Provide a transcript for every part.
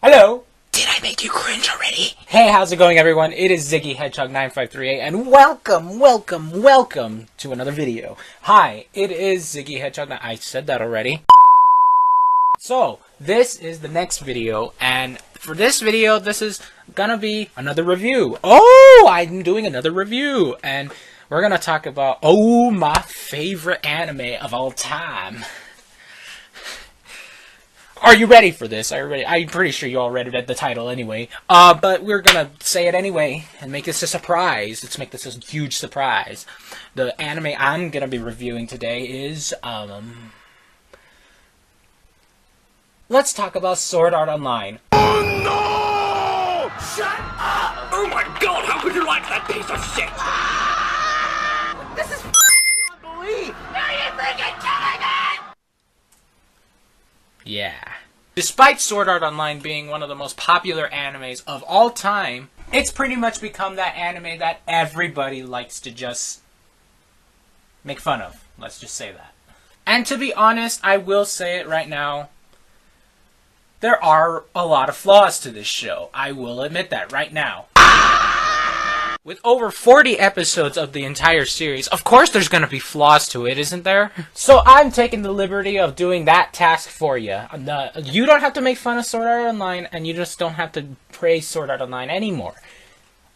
Hello! Did I make you cringe already? Hey, how's it going, everyone? It is ZiggyHedgehog9538, and welcome to another video. Hi, it is ZiggyHedgehog. I said that already. So, this is the next video, and for this video, this is gonna be another review. Oh, I'm doing another review, and we're gonna talk about, my favorite anime of all time. Are you ready for this? I'm pretty sure you already read the title anyway. But we're gonna say it anyway and make this a surprise. Let's make this a huge surprise. The anime I'm gonna be reviewing today is let's talk about Sword Art Online. Oh no! Shut up! Oh my god, how could you like that piece of shit? This is beyond belief! Are you freaking kidding me? Yeah. Despite Sword Art Online being one of the most popular animes of all time, it's pretty much become that anime that everybody likes to just make fun of. Let's just say that. And to be honest, I will say it right now, there are a lot of flaws to this show. I will admit that right now. With over 40 episodes of the entire series, of course there's going to be flaws to it, isn't there? So I'm taking the liberty of doing that task for you. You don't have to make fun of Sword Art Online, and you just don't have to praise Sword Art Online anymore.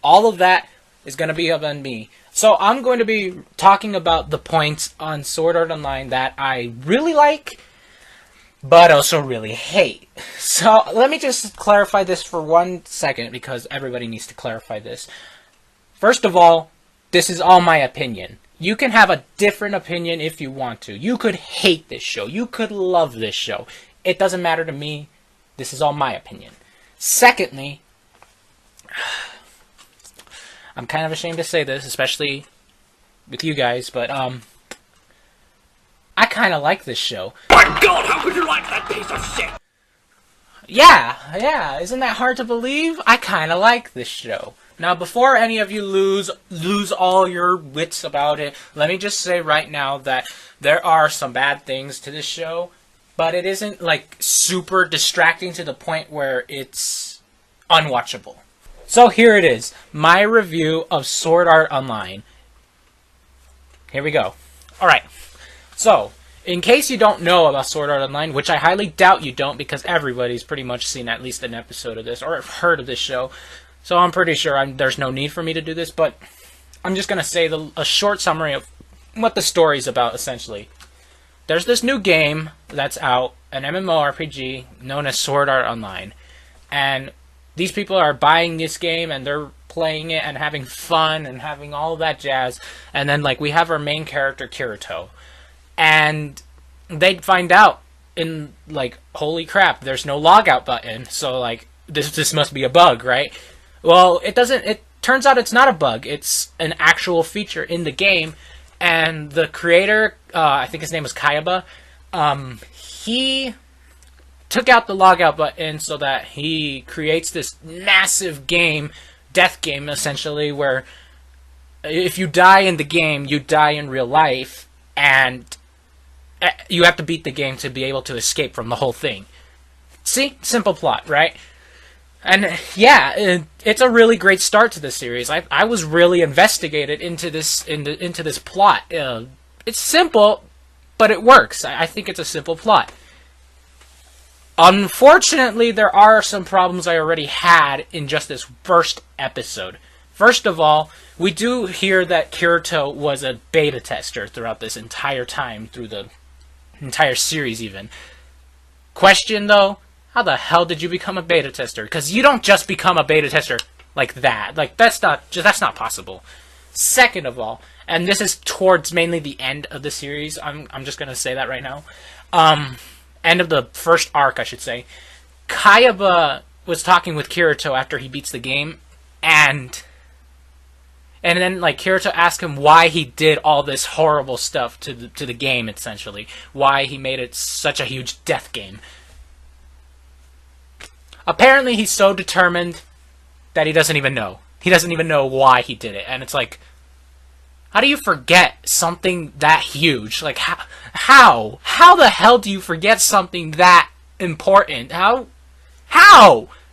All of that is going to be up on me. So I'm going to be talking about the points on Sword Art Online that I really like, but also really hate. So let me just clarify this for 1 second, because everybody needs to clarify this. First of all, this is all my opinion. You can have a different opinion if you want to. You could hate this show. You could love this show. It doesn't matter to me. This is all my opinion. Secondly, I'm kind of ashamed to say this, especially with you guys, but I kind of like this show. My god, how could you like that piece of shit? Yeah, isn't that hard to believe? I kind of like this show. Now, before any of you lose all your wits about it, let me just say right now that there are some bad things to this show, but it isn't, like, super distracting to the point where it's unwatchable. So here it is, my review of Sword Art Online. Here we go. Alright, so, in case you don't know about Sword Art Online, which I highly doubt you don't, because everybody's pretty much seen at least an episode of this, or heard of this show, so I'm pretty sure there's no need for me to do this, but I'm just going to say a short summary of what the story's about, essentially. There's this new game that's out, an MMORPG known as Sword Art Online, and these people are buying this game, and they're playing it and having fun and having all that jazz, and then, like, we have our main character, Kirito, and they find out in, like, holy crap, there's no logout button, so, like, this must be a bug, right? Well, it turns out it's not a bug. It's an actual feature in the game, and the creator, I think his name was Kayaba, he took out the logout button so that he creates this massive game, death game, essentially, where if you die in the game, you die in real life, and you have to beat the game to be able to escape from the whole thing. See? Simple plot, right? And yeah, it's a really great start to the series. I was really investigated into this plot. It's simple, but it works. I think it's a simple plot. Unfortunately, there are some problems I already had in just this first episode. First of all, we do hear that Kirito was a beta tester throughout this entire time, through the entire series even. Question though, how the hell did you become a beta tester? Because you don't just become a beta tester like that. Like, that's not possible. Second of all, and this is towards mainly the end of the series, I'm just gonna say that right now. End of the first arc, I should say. Kayaba was talking with Kirito after he beats the game, and then, like, Kirito asked him why he did all this horrible stuff to the game, essentially. Why he made it such a huge death game. Apparently, he's so determined that he doesn't even know. He doesn't even know why he did it. And it's like, how do you forget something that huge? Like, how? How the hell do you forget something that important? How?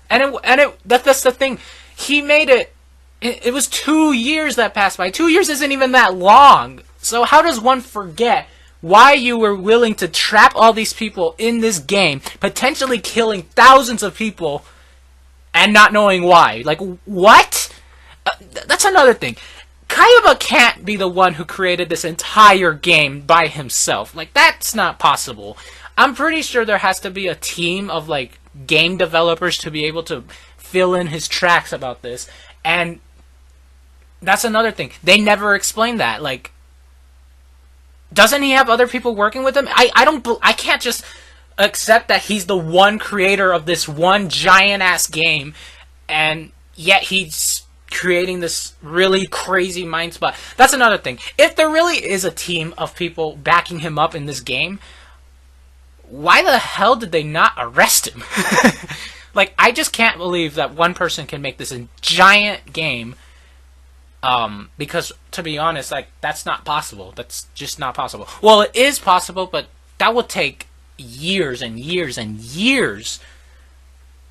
That's the thing. He made it. It was 2 years that passed by. 2 years isn't even that long. So how does one forget why you were willing to trap all these people in this game, potentially killing thousands of people, and not knowing why? Like, what? That's another thing. Kayaba can't be the one who created this entire game by himself. Like, that's not possible. I'm pretty sure there has to be a team of, like, game developers to be able to fill in his tracks about this. And that's another thing. They never explain that. Like, doesn't he have other people working with him? I can't just accept that he's the one creator of this one giant-ass game, and yet he's creating this really crazy mind spot. That's another thing. If there really is a team of people backing him up in this game, why the hell did they not arrest him? Like, I just can't believe that one person can make this a giant game, because, to be honest, like, that's not possible. That's just not possible. Well, it is possible, but that would take years and years and years.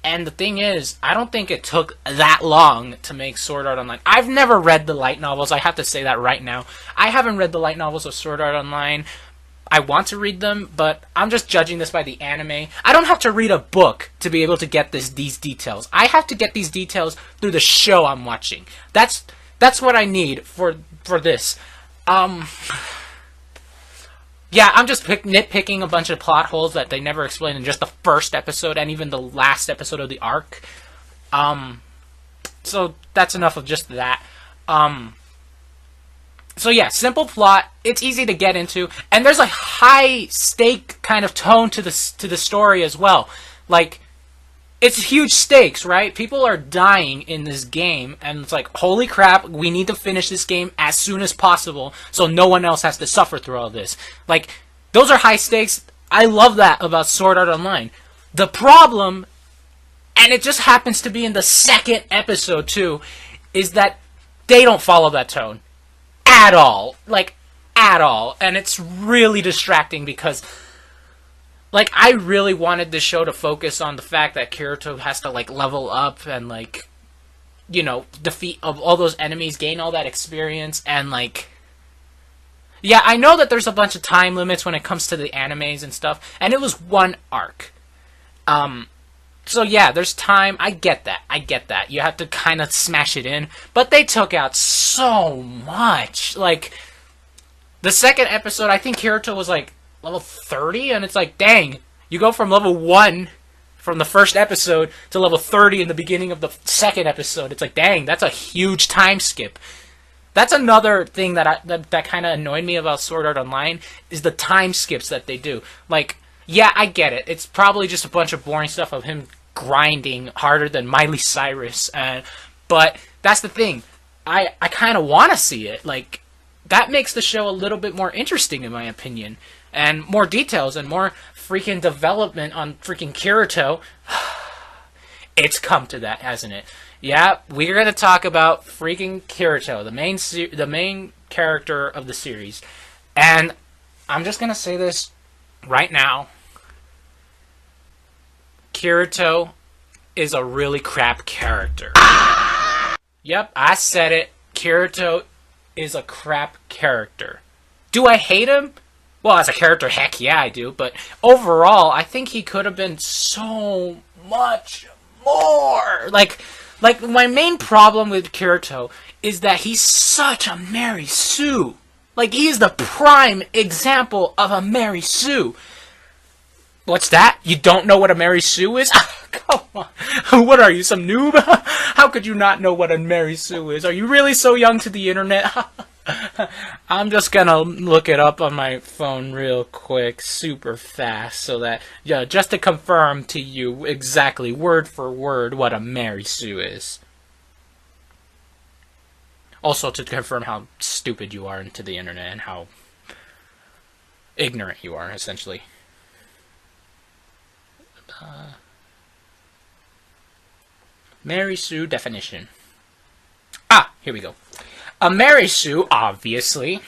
And the thing is, I don't think it took that long to make Sword Art Online. I've never read the light novels. I have to say that right now. I haven't read the light novels of Sword Art Online. I want to read them, but I'm just judging this by the anime. I don't have to read a book to be able to get these details. I have to get these details through the show I'm watching. That's what I need for this. Yeah, I'm just nitpicking a bunch of plot holes that they never explained in just the first episode and even the last episode of the arc. So that's enough of just that. So yeah, simple plot. It's easy to get into, and there's a high stake kind of tone to the story as well. Like, it's huge stakes, right? People are dying in this game, and it's like, holy crap, we need to finish this game as soon as possible so no one else has to suffer through all this. Like, those are high stakes. I love that about Sword Art Online. The problem, and it just happens to be in the second episode too, is that they don't follow that tone at all. Like, at all. And it's really distracting because, like, I really wanted this show to focus on the fact that Kirito has to, like, level up and, like, you know, defeat all those enemies, gain all that experience, and, like, yeah, I know that there's a bunch of time limits when it comes to the animes and stuff, and it was one arc. So yeah, there's time. I get that. You have to kind of smash it in, but they took out so much. Like, the second episode, I think Kirito was, like, level 30, and it's like, dang, you go from level 1 from the first episode to level 30 in the beginning of the second episode. It's like, dang, that's a huge time skip. That's another thing that kind of annoyed me about Sword Art Online, is the time skips that they do. Like, yeah, I get it. It's probably just a bunch of boring stuff of him grinding harder than Miley Cyrus, but that's the thing. I kind of want to see it. Like, that makes the show a little bit more interesting, in my opinion. And more details and more freaking development on freaking Kirito. It's come to that, hasn't it? Yeah, we're going to talk about freaking Kirito, the main character of the series. And I'm just going to say this right now. Kirito is a really crap character. Yep, I said it. Kirito is a crap character. Do I hate him? Well, as a character, heck yeah, I do. But overall, I think he could have been so much more. Like, my main problem with Kirito is that he's such a Mary Sue. Like, he is the prime example of a Mary Sue. What's that? You don't know what a Mary Sue is? Come on. What are you, some noob? How could you not know what a Mary Sue is? Are you really so young to the internet? I'm just gonna look it up on my phone real quick, super fast, so that, yeah, just to confirm to you exactly, word for word, what a Mary Sue is. Also to confirm how stupid you are into the internet and how ignorant you are, essentially. Mary Sue definition. Here we go. A Mary Sue, obviously,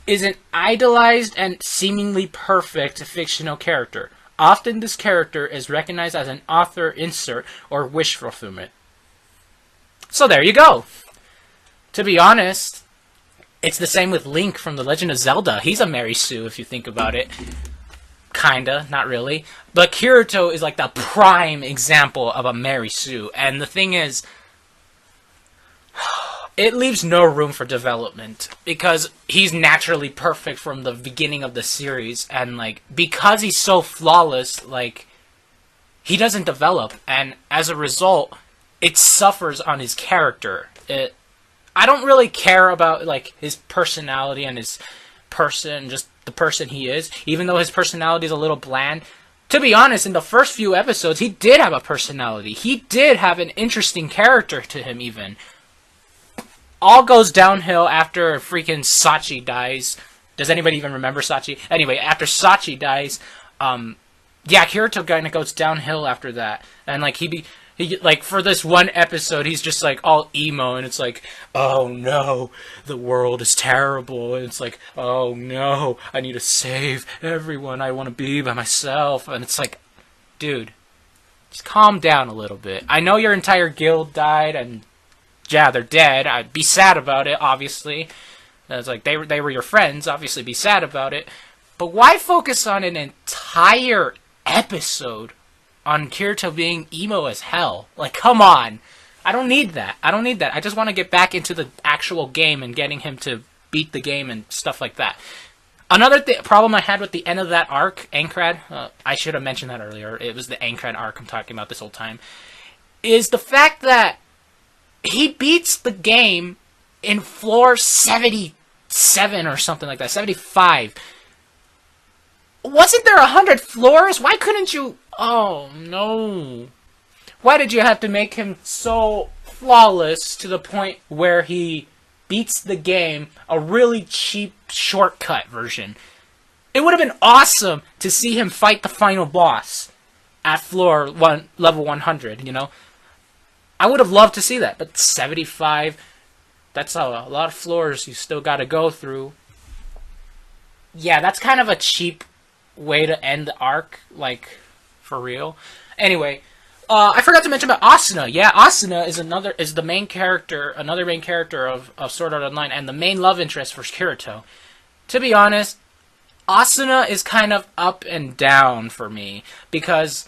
is an idolized and seemingly perfect fictional character, often this character is recognized as an author insert or wish fulfillment. So there you go. To be honest, it's the same with Link from The Legend of Zelda. He's a Mary Sue if you think about it. Kinda, not really. But Kirito is like the prime example of a Mary Sue. And the thing is, it leaves no room for development because he's naturally perfect from the beginning of the series, and like because he's so flawless, like he doesn't develop, and as a result, it suffers on his character. I don't really care about like his personality and his person, just the person he is, even though his personality is a little bland. To be honest, in the first few episodes, he did have a personality. He did have an interesting character to him, even. All goes downhill after freaking Sachi dies. Does anybody even remember Sachi? Anyway, after Sachi dies, yeah, Kirito kind of goes downhill after that. And like he like for this one episode, he's just like all emo, and it's like, oh no, the world is terrible. And it's like, oh no, I need to save everyone. I want to be by myself. And it's like, dude, just calm down a little bit. I know your entire guild died, and yeah, they're dead. I'd be sad about it, obviously. It's like they were your friends. Obviously, be sad about it. But why focus on an entire episode on Kirito being emo as hell? Like, come on. I don't need that. I don't need that. I just want to get back into the actual game and getting him to beat the game and stuff like that. Another problem I had with the end of that arc, Ankrad, I should have mentioned that earlier. It was the Ankrad arc I'm talking about this whole time, is the fact that he beats the game in floor 77 or something like that, 75. Wasn't there 100 floors? Why couldn't you... Oh, no. Why did you have to make him so flawless to the point where he beats the game a really cheap shortcut version? It would have been awesome to see him fight the final boss at floor level 100, you know? I would have loved to see that, but 75, that's a lot of floors you still got to go through. Yeah, that's kind of a cheap way to end the arc, like, for real. Anyway, I forgot to mention about Asuna. Yeah, Asuna is the main character, another main character of Sword Art Online, and the main love interest for Kirito. To be honest, Asuna is kind of up and down for me, because,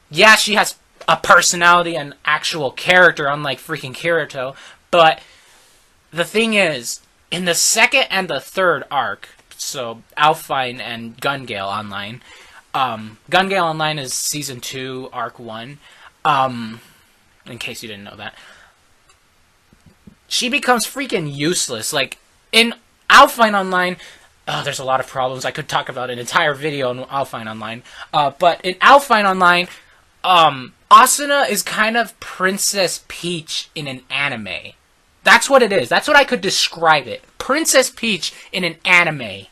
yeah, she has a personality and actual character, unlike freaking Kirito. But the thing is, in the second and the third arc, so Alphine and Gun Gale Online, Gun Gale Online is Season 2, Arc 1, in case you didn't know that, she becomes freaking useless. Like, in Alphine Online, there's a lot of problems. I could talk about an entire video on Alphine Online, but in Alphine Online, Asuna is kind of Princess Peach in an anime. That's what it is. That's what I could describe it. Princess Peach in an anime.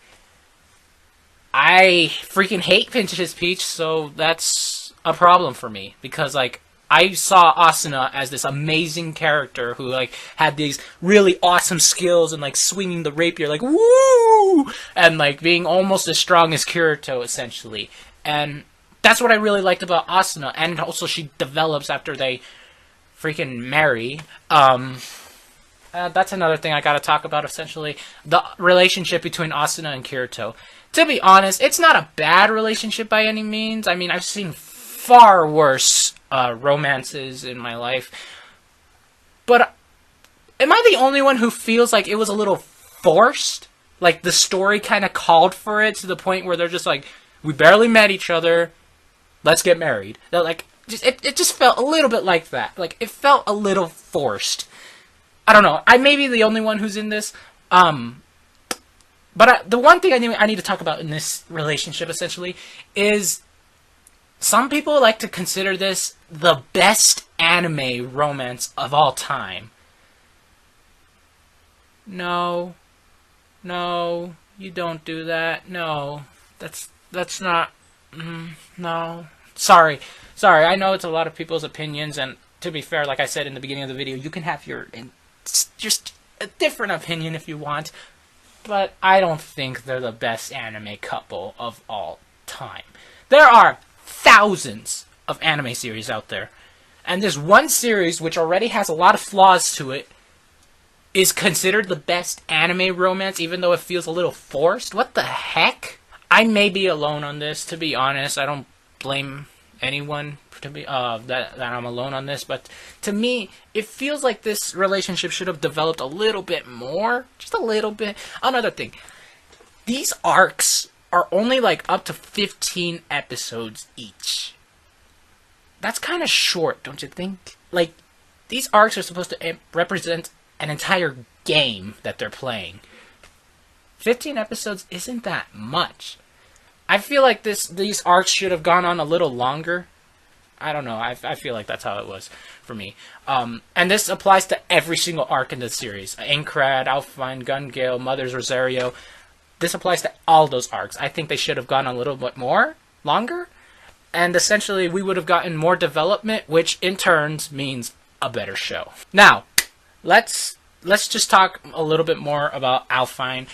I freaking hate Princess Peach, so that's a problem for me. Because, like, I saw Asuna as this amazing character who, like, had these really awesome skills and, like, swinging the rapier, like, woo! And, like, being almost as strong as Kirito, essentially. And that's what I really liked about Asuna, and also she develops after they freaking marry. That's another thing I gotta talk about, essentially. The relationship between Asuna and Kirito. To be honest, it's not a bad relationship by any means. I mean, I've seen far worse romances in my life. But am I the only one who feels like it was a little forced? Like, the story kind of called for it to the point where they're just like, we barely met each other, let's get married. They're like, it just felt a little bit like that. Like, it felt a little forced. I don't know. I may be the only one who's in this. But the one thing I need to talk about in this relationship, essentially, is some people like to consider this the best anime romance of all time. No. No. You don't do that. No. That's not... no. Sorry. I know it's a lot of people's opinions, and to be fair, like I said in the beginning of the video, you can have your just a different opinion if you want, but I don't think they're the best anime couple of all time. There are thousands of anime series out there. And this one series, which already has a lot of flaws to it, is considered the best anime romance, even though it feels a little forced. What the heck? I may be alone on this, to be honest. I don't blame anyone to be that I'm alone on this, but to me, it feels like this relationship should have developed a little bit more, just a little bit. Another thing, these arcs are only like up to 15 episodes each. That's kind of short, don't you think? Like, these arcs are supposed to represent an entire game that they're playing. 15 episodes isn't that much. I feel like these arcs should have gone on a little longer. I don't know. I feel like that's how it was for me. And this applies to every single arc in the series. Aincrad, Alpine, Gun Gale, Mother's Rosario. This applies to all those arcs. I think they should have gone a little bit longer. And essentially, we would have gotten more development, which in turns means a better show. Now, let's just talk a little bit more about Alpine.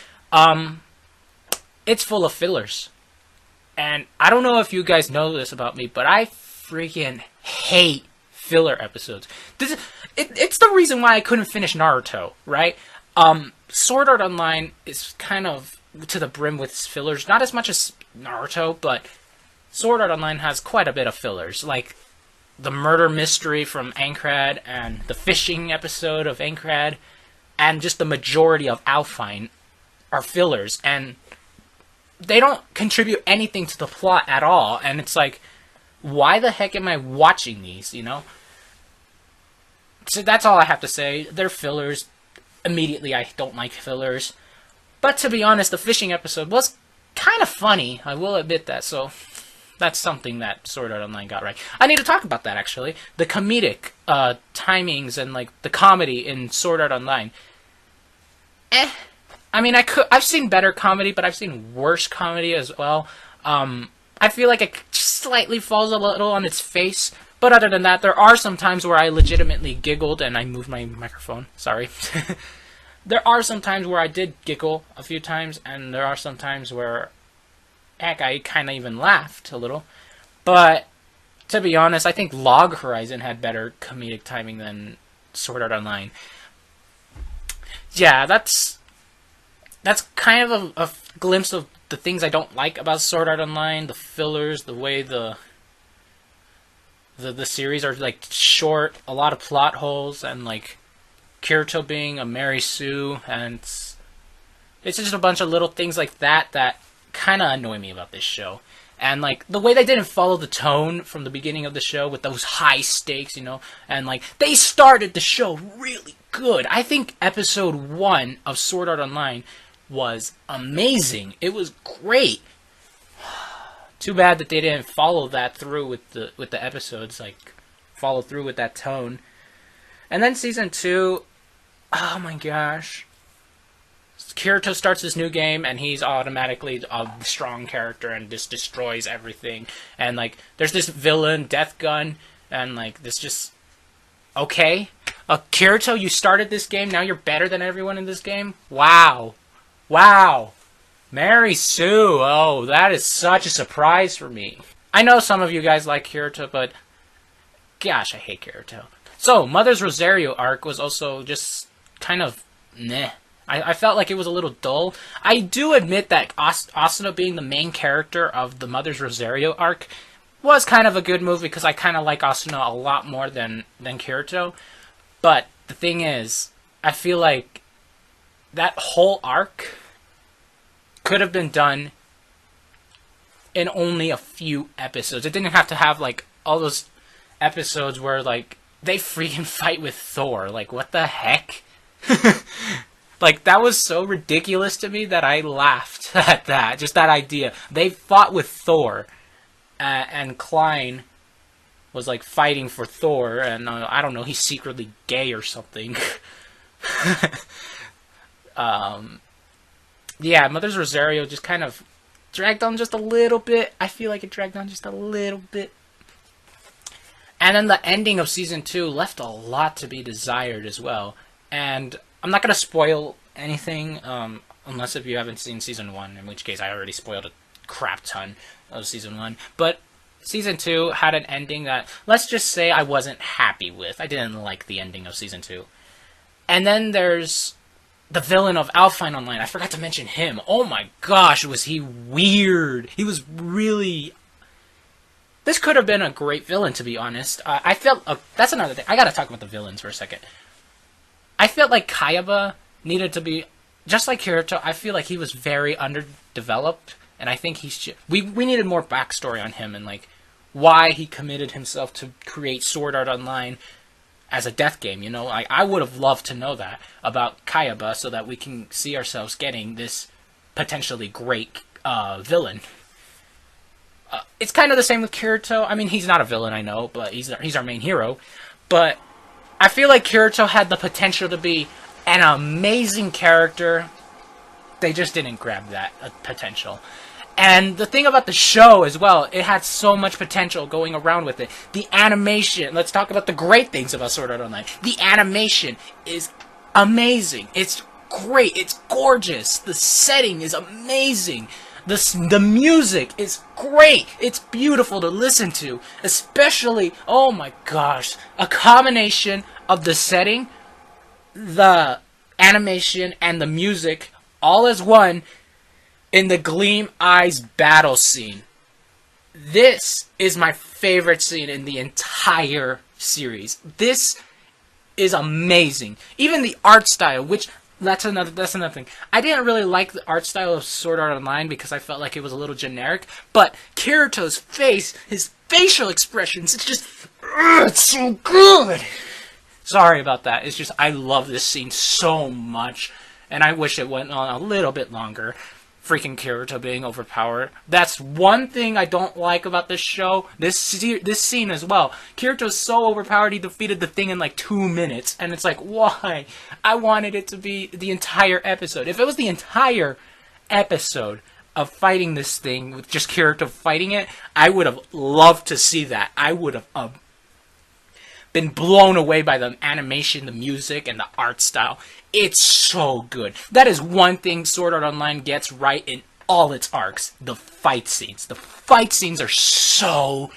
It's full of fillers. And I don't know if you guys know this about me, but I freaking hate filler episodes. It's the reason why I couldn't finish Naruto, right? Sword Art Online is kind of to the brim with fillers. Not as much as Naruto, but Sword Art Online has quite a bit of fillers. Like the murder mystery from Aincrad and the fishing episode of Aincrad and just the majority of Alpine are fillers. And they don't contribute anything to the plot at all, and it's like, why the heck am I watching these, you know? So that's all I have to say. They're fillers. Immediately, I don't like fillers. But to be honest, the fishing episode was kind of funny. I will admit that, so that's something that Sword Art Online got right. I need to talk about that, actually. The comedic timings and, like, the comedy in Sword Art Online. I mean, I've seen better comedy, but I've seen worse comedy as well. I feel like it slightly falls a little on its face, but other than that, there are some times where I legitimately giggled, and I moved my microphone, sorry. There are some times where I did giggle a few times, and there are some times where, heck, I kind of even laughed a little. But, to be honest, I think Log Horizon had better comedic timing than Sword Art Online. Yeah, that's kind of a glimpse of the things I don't like about Sword Art Online, the fillers, the way the series are like short, a lot of plot holes, and like Kirito being a Mary Sue, and it's just a bunch of little things like that kind of annoy me about this show. And like the way they didn't follow the tone from the beginning of the show with those high stakes, you know, and like they started the show really good. I think episode 1 of Sword Art Online was amazing. It was great. Too bad that they didn't follow that through with the episodes, like follow through with that tone. And then season 2, oh my gosh. Kirito starts this new game and he's automatically a strong character and just destroys everything. And like there's this villain, Death Gun, and like this just okay. Kirito, you started this game, now you're better than everyone in this game? Wow. Wow. Mary Sue. Oh, that is such a surprise for me. I know some of you guys like Kirito, but gosh, I hate Kirito. So, Mother's Rosario arc was also just kind of meh. I felt like it was a little dull. I do admit that Asuna being the main character of the Mother's Rosario arc was kind of a good move because I kind of like Asuna a lot more than Kirito. But the thing is, I feel like that whole arc could have been done in only a few episodes. It didn't have to have, like, all those episodes where, like, they freaking fight with Thor. Like, what the heck? Like, that was so ridiculous to me that I laughed at that. Just that idea. They fought with Thor, and Klein was, like, fighting for Thor, and, I don't know, he's secretly gay or something. Yeah, Mother's Rosario just kind of dragged on just a little bit. I feel like it dragged on just a little bit. And then the ending of Season 2 left a lot to be desired as well. And I'm not going to spoil anything, unless if you haven't seen Season 1, in which case I already spoiled a crap ton of Season 1. But Season 2 had an ending that, let's just say, I wasn't happy with. I didn't like the ending of Season 2. And then there's the villain of Alpine Online. I forgot to mention him. Oh my gosh, was he weird. He was really... This could have been a great villain, to be honest. I felt... that's another thing. I gotta talk about the villains for a second. I felt like Kayaba needed to be... Just like Kirito, I feel like he was very underdeveloped. And I think he's... We needed more backstory on him and, like, why he committed himself to create Sword Art Online as a death game, you know? I would have loved to know that about Kayaba so that we can see ourselves getting this potentially great villain. It's kind of the same with Kirito. I mean, he's not a villain, I know, but he's our main hero. But I feel like Kirito had the potential to be an amazing character. They just didn't grab that potential. And the thing about the show as well, it had so much potential going around with it. The animation, let's talk about the great things about Sword Art Online. The animation is amazing. It's great. It's gorgeous. The setting is amazing. The music is great. It's beautiful to listen to. Especially, oh my gosh, a combination of the setting, the animation, and the music all as one in the Gleam Eyes battle scene. This is my favorite scene in the entire series. This is amazing. Even the art style, which that's another thing. I didn't really like the art style of Sword Art Online because I felt like it was a little generic. But Kirito's face, his facial expressions, it's just, it's so good. Sorry about that. It's just, I love this scene so much. And I wish it went on a little bit longer. Freaking Kirito being overpowered. That's one thing I don't like about this show. This scene as well. Kirito's so overpowered he defeated the thing in like 2 minutes. And it's like, why? I wanted it to be the entire episode. If it was the entire episode of fighting this thing with just Kirito fighting it, I would have loved to see that. I would have been blown away by the animation, the music, and the art style. It's so good. That is one thing Sword Art Online gets right in all its arcs. The fight scenes. The fight scenes are so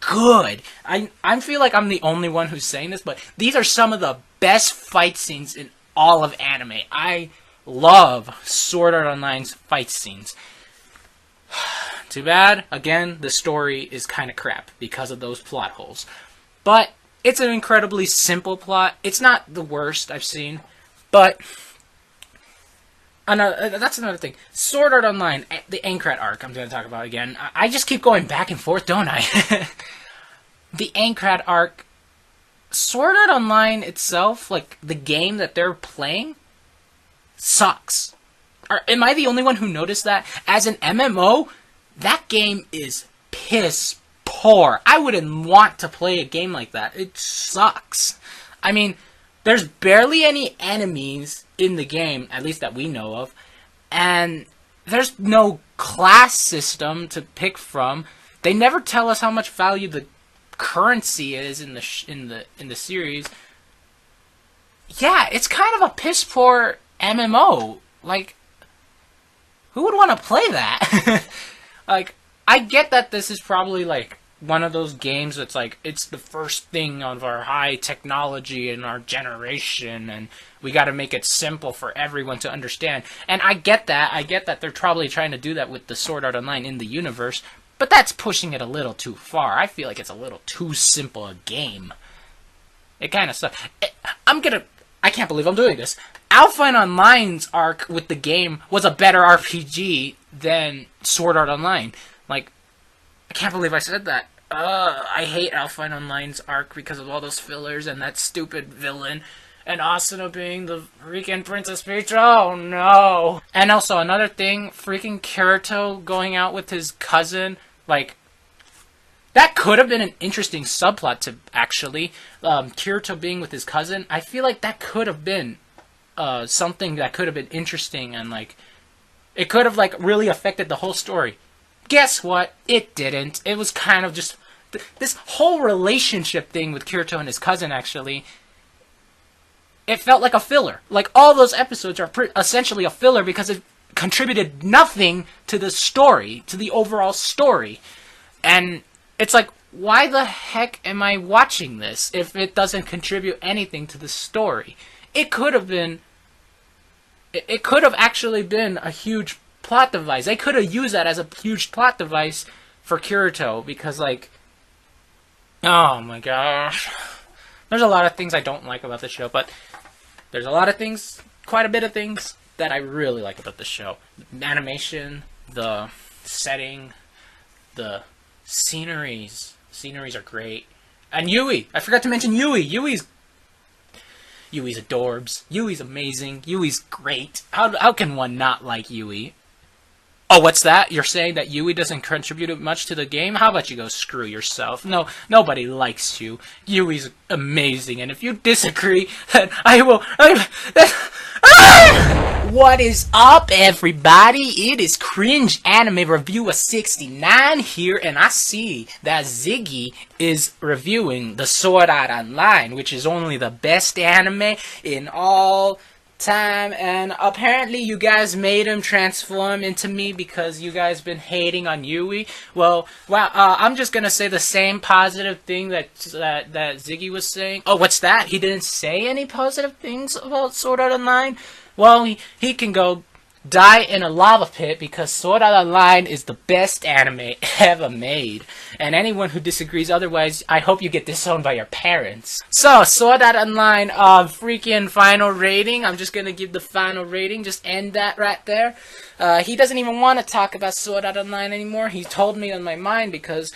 good. I feel like I'm the only one who's saying this, but these are some of the best fight scenes in all of anime. I love Sword Art Online's fight scenes. Too bad, again, the story is kind of crap because of those plot holes. But it's an incredibly simple plot. It's not the worst I've seen, but that's another thing. Sword Art Online, the Aincrad arc I'm going to talk about again. I just keep going back and forth, don't I? The Aincrad arc, Sword Art Online itself, like the game that they're playing, sucks. Am I the only one who noticed that? As an MMO, that game is piss poor. I wouldn't want to play a game like that. It sucks. I mean, there's barely any enemies in the game, at least that we know of, and there's no class system to pick from. They never tell us how much value the currency is in the series. Yeah, it's kind of a piss poor MMO. Like, who would want to play that? Like, I get that this is probably like one of those games that's like, it's the first thing of our high technology in our generation, and we got to make it simple for everyone to understand. And I get that. I get that they're probably trying to do that with the Sword Art Online in the universe, but that's pushing it a little too far. I feel like it's a little too simple a game. It kind of sucks. I can't believe I'm doing this. Alpine Online's arc with the game was a better RPG than Sword Art Online. Like, I can't believe I said that. I hate Alpine Online's arc because of all those fillers and that stupid villain. And Asuna being the freaking Princess Peach. Oh no! And also another thing, freaking Kirito going out with his cousin. Like, that could have been an interesting subplot to actually. Kirito being with his cousin. I feel like that could have been something that could have been interesting, and like, it could have like really affected the whole story. Guess what? It didn't. It was kind of just this whole relationship thing with Kirito and his cousin, actually. It felt like a filler. Like, all those episodes are essentially a filler because it contributed nothing to the story, to the overall story. And it's like, why the heck am I watching this if it doesn't contribute anything to the story? It could have actually been a huge plot device. They could have used that as a huge plot device for Kirito, because, like, oh my gosh. There's a lot of things I don't like about the show, but there's a lot of things, quite a bit of things, that I really like about the show. The animation, the setting, the sceneries. Sceneries are great. And Yui! I forgot to mention Yui! Yui's adorbs. Yui's amazing. Yui's great. How can one not like Yui? Oh, what's that? You're saying that Yui doesn't contribute much to the game? How about you go screw yourself? No, nobody likes you. Yui's amazing, and if you disagree, then I will... What is up, everybody? It is Cringe Anime Reviewer 69 here, and I see that Ziggy is reviewing the Sword Art Online, which is only the best anime in all time, and apparently you guys made him transform into me because you guys been hating on Yui. Well, I'm just gonna say the same positive thing that Ziggy was saying. Oh, what's that? He didn't say any positive things about Sword Art Online? Well, he can go die in a lava pit because Sword Art Online is the best anime ever made. And anyone who disagrees otherwise, I hope you get disowned by your parents. So, Sword Art Online, freaking final rating. I'm just gonna give the final rating. Just end that right there. He doesn't even want to talk about Sword Art Online anymore. He told me on my mind because,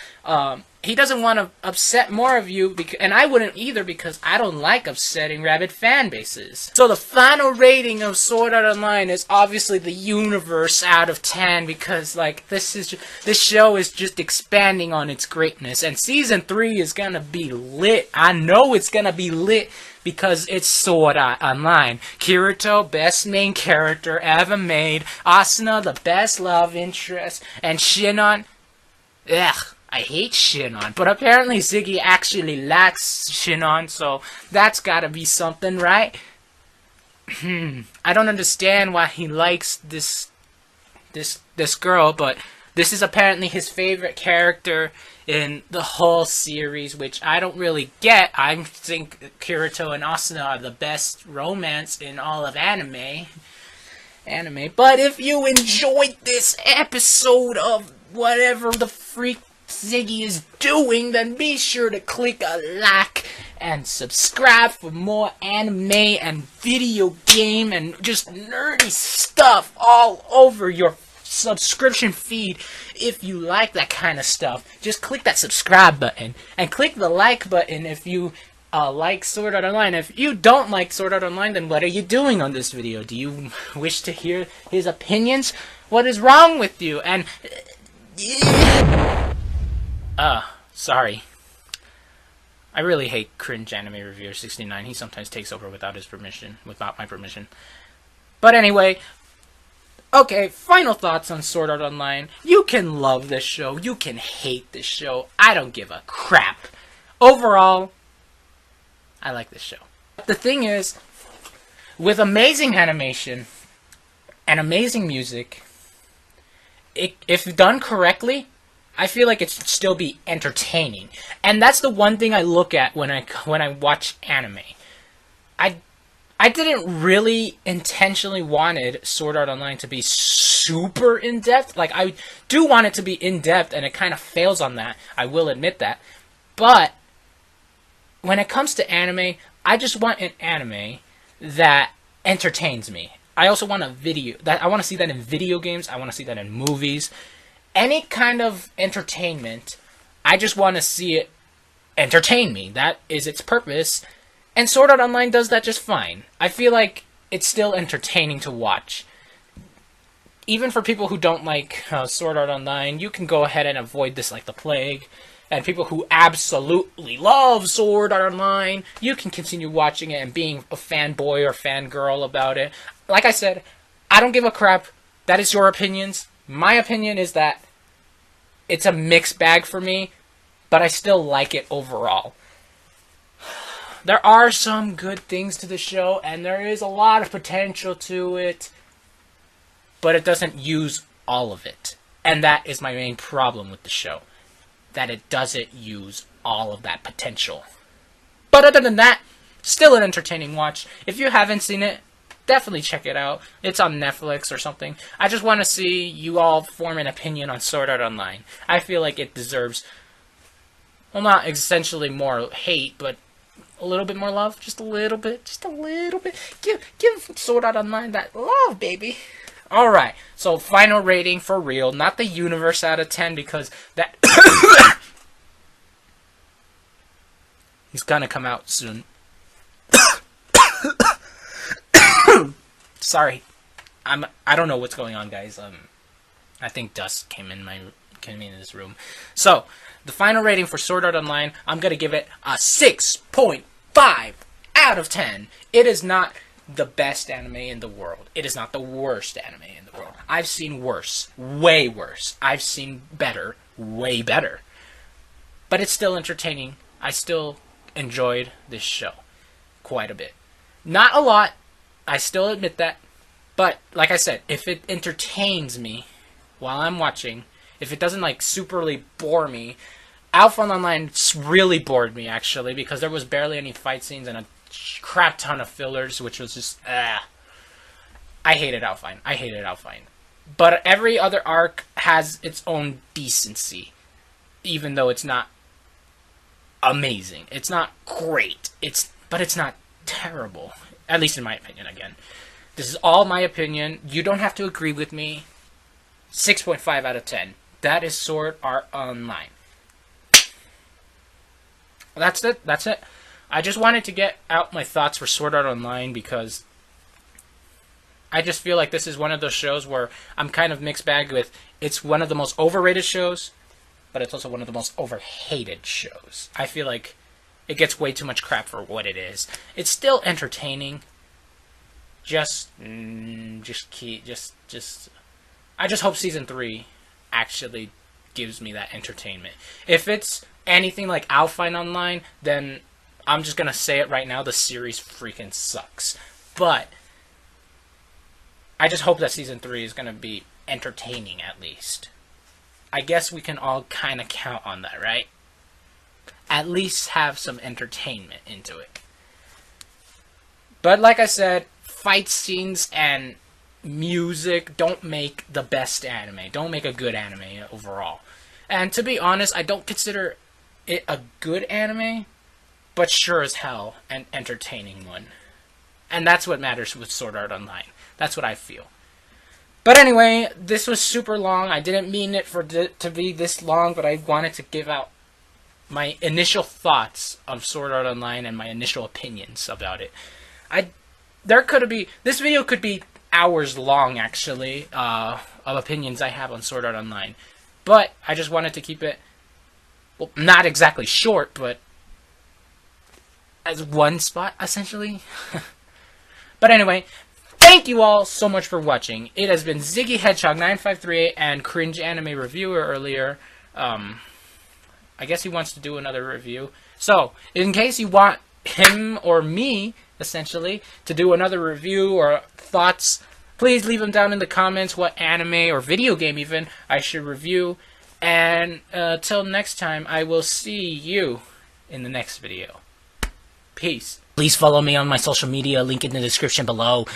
he doesn't want to upset more of you, and I wouldn't either because I don't like upsetting rabid fan bases. So the final rating of Sword Art Online is obviously the universe out of 10 because, like, this show is just expanding on its greatness, and season 3 is gonna be lit. I know it's gonna be lit because it's Sword Art Online. Kirito, best main character ever made. Asuna, the best love interest, and Shinon, ugh. I hate Shinon, but apparently Ziggy actually likes Shinon, so that's gotta be something, right? I don't understand why he likes this girl, but this is apparently his favorite character in the whole series, which I don't really get. I think Kirito and Asuna are the best romance in all of anime. But if you enjoyed this episode of whatever the freak Ziggy is doing, then be sure to click a like and subscribe for more anime and video game and just nerdy stuff all over your subscription feed. If you like that kind of stuff, just click that subscribe button and click the like button if you like Sword Art Online. If you don't like Sword Art Online, then what are you doing on this video? Do you wish to hear his opinions? What is wrong with you? And sorry. I really hate Cringe Anime Reviewer 69. He sometimes takes over without my permission. But anyway, okay, final thoughts on Sword Art Online. You can love this show. You can hate this show. I don't give a crap. Overall, I like this show. The thing is, with amazing animation and amazing music, if done correctly, I feel like it should still be entertaining. And that's the one thing I look at when I watch anime. I didn't really intentionally wanted Sword Art Online to be super in-depth. Like, I do want it to be in-depth, and it kind of fails on that. I will admit that. But when it comes to anime, I just want an anime that entertains me. I also want I want to see that in video games. I want to see that in movies. Any kind of entertainment, I just want to see it entertain me. That is its purpose. And Sword Art Online does that just fine. I feel like it's still entertaining to watch. Even for people who don't like Sword Art Online, you can go ahead and avoid this like the plague. And people who absolutely love Sword Art Online, you can continue watching it and being a fanboy or fangirl about it. Like I said, I don't give a crap. That is your opinions. My opinion is that it's a mixed bag for me, but I still like it overall. There are some good things to the show, and there is a lot of potential to it, but it doesn't use all of it. And that is my main problem with the show. that it doesn't use all of that potential. But other than that, still an entertaining watch. If you haven't seen it, definitely check it out. It's on Netflix or something. I just want to see you all form an opinion on Sword Art Online. I feel like it deserves, well, not essentially more hate, but a little bit more love. Just a little bit. Just a little bit. Give Sword Art Online that love, baby. Alright, so final rating for real. Not the universe out of 10, because that... He's gonna come out soon. Sorry. I don't know what's going on, guys. I think dust came in this room. So, the final rating for Sword Art Online, I'm gonna give it a 6.5 out of 10. It is not the best anime in the world. It is not the worst anime in the world. I've seen worse. Way worse. I've seen better. Way better. But it's still entertaining. I still enjoyed this show quite a bit. Not a lot. I still admit that. But, like I said, if it entertains me while I'm watching, if it doesn't, like, superly bore me... Alpha Online really bored me, actually, because there was barely any fight scenes and a crap ton of fillers, which was just, I hated Alpine. I hated Alpine. But every other arc has its own decency, even though it's not amazing. It's not great. But it's not terrible. At least in my opinion, again. This is all my opinion. You don't have to agree with me. 6.5 out of 10. That is Sword Art Online. That's it. That's it. I just wanted to get out my thoughts for Sword Art Online because I just feel like this is one of those shows where I'm kind of mixed bag with. It's one of the most overrated shows, but it's also one of the most overhated shows. I feel like it gets way too much crap for what it is. It's still entertaining. I just hope season 3 actually gives me that entertainment. If it's anything like Alpine Online, then I'm just gonna say it right now, the series freaking sucks. But I just hope that season 3 is gonna be entertaining at least. I guess we can all kind of count on that, right? At least have some entertainment into it. But like I said, fight scenes and music don't make the best anime. Don't make a good anime overall. And to be honest, I don't consider it a good anime, but sure as hell an entertaining one. And that's what matters with Sword Art Online. That's what I feel. But anyway, this was super long. I didn't mean it to be this long, but I wanted to give out my initial thoughts of Sword Art Online and my initial opinions about it. This video could be hours long, actually, of opinions I have on Sword Art Online. But I just wanted to keep it, well, not exactly short, but as one spot, essentially. But anyway, thank you all so much for watching. It has been ZiggyHedgehog9538 and Cringe Anime Reviewer earlier. I guess he wants to do another review. So, in case you want him or me, essentially, to do another review or thoughts, please leave them down in the comments what anime or video game even I should review. And till next time, I will see you in the next video. Peace. Please follow me on my social media, link in the description below.